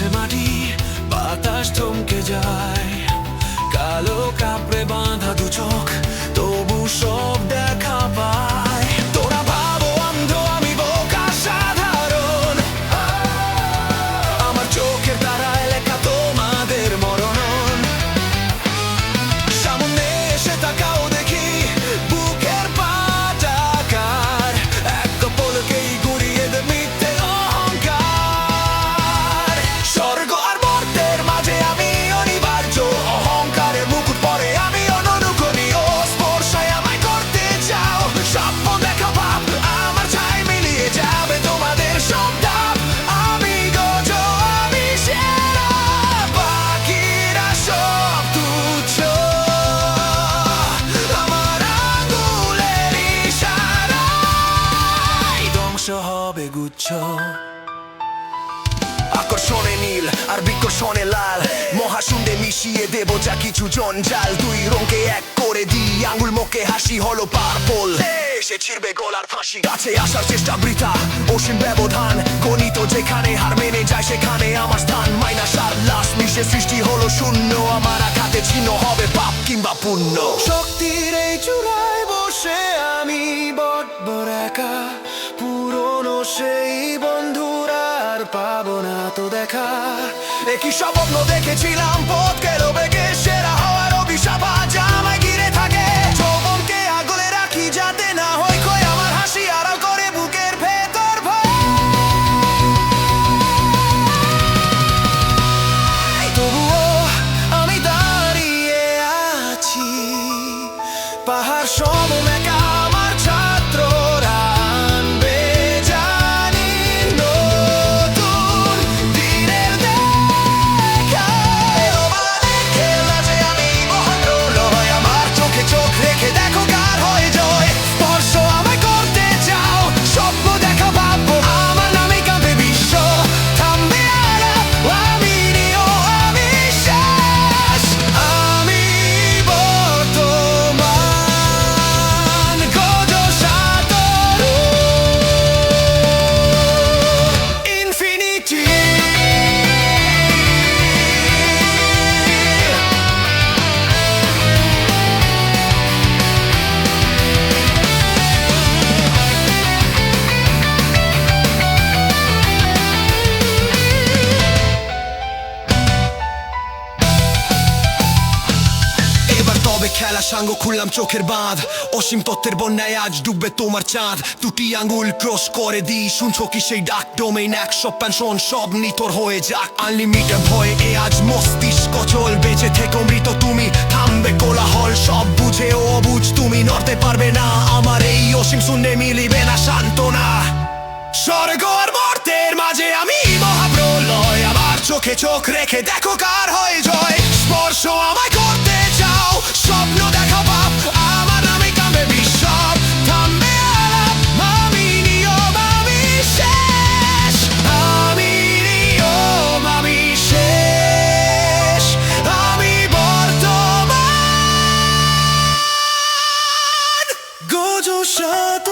কাছে মাটি, বাতাস থমকে যায়, কালো কাপড়ে বাঁধা দু চোখ, তবু সব দেখা পায়। তোরা ভাবো অন্ধ, আমি বোকা সাধারণ, আমার চোখের তারায় লেখা তোমাদের মরণ। সামনে এসে তাকাও দেখি বুকের পাটাকার, এক পলকেই গুড়িয়ে দে মিথ্যে অহংকার। স্বর্গ আর মর্তের মাঝে আমি অনিবার্য, অহংকারের মুকুট পরে আমি অননুকরণীয়। স্পর্শায় আমায় করতে চাও স্বপ্ন দেখা ভাব, আমার ছায় মিলিয়ে যাবে তোমাদের সব ধাপ। আমি গজ, আমি সেরা, বাকিরা সব তুচ্ছ, আমার আঙ্গুলের ইশারায় ধ্বংস হবে গুচ্ছ। আকর্ষণে নীল আর বিকর্ষণে লাল, মহাশূন্যে মিশিয়ে দেব যা কিছু জঞ্জাল। দুই রঙকে এক করে দিই, আঙুল মুখে হাসি হলো পার্পল, সে ছিড়বে গলার ফাঁসি। কাছে আসার চেষ্টা বৃথা, অসীম ব্যবধান গণিত, যেখানে হার মেনে যায় সেখানে আমার স্থান। মাইনাস আর লাশ মিশে সৃষ্টি হলো শূন্য, আমার আঘাতে ছিন্ন হবে পাপ কিংবা পুণ্য। শক্তির এই চূড়ায় বসে আমি বড্ড একা, পুরনো সেই বন্ধুরা আর পাবো না তো দেখা। একই স্বপ্ন দেখেছিলাম, পথ গেল বেগে, সেরা হওয়ার অভিশাপ আজ আমায় ঘিরে থাকে। যৌবনকে আগলে রাখি যাতে না হয় ক্ষয়, আমার হাসি আড়াল করে বুকের ভেতর ভয়। তবুও আমি দাঁড়িয়ে আছি, পাহাড় সম একা আমার ছাত্ররা আনবে জানি নতুন দিনের দেখা। খেলা যে আমি মহাপ্রলয়, আমার চোখে চোখ রেখে দেখো কার হয়ে জয়। স্পর্শ আমায় করতে চাও স্বপ্ন দেখা ভাববো, আমার নামে কাঁপে বিশ্ব, থামবে আলাপ, আমি নিও, আমি শেষ, আমি বর্তমান। গজ সাতরো ইনফিনিটি। এবার তবে খেলা সাঙ্গ খুললাম চোখের বাঁধ, অসীম তত্ত্বের বন্যায় আজ ডুববে তোমার চাঁদ। দুটি আঙ্গুল ক্রস করে দিই, শুনছো কি সেই ডাক? ডোমেইন 100 সব নিতর হয়ে যাক। আনলিমিটেড ভয়ে এ আজ মস্তিষ্ক চল, বেঁচে থেকো মৃত তুমি, থামবে কোলাহল সব বুঝে ও অবুঝ তুমি, নড়তে পারবে না আমার এই অসীম শূন্যে মিলিবে না সান্ত্বনা। স্বর্গ আর মর্তের মাঝে আমি মহাপ্রলয়, আমার চোখে চোখ রেখে দেখো কার হয়ে জয়। স্পর্শ আমায় করতে চাও স্বপ্ন দেখা পাপ, আমার নামে কাঁপবে বিশ্ব, থামবে আলাপ, আমি নিয়ম, আমি শেষ, আমি নিয়ম, আমি শেষ, আমি বর্তমান। গজ সাত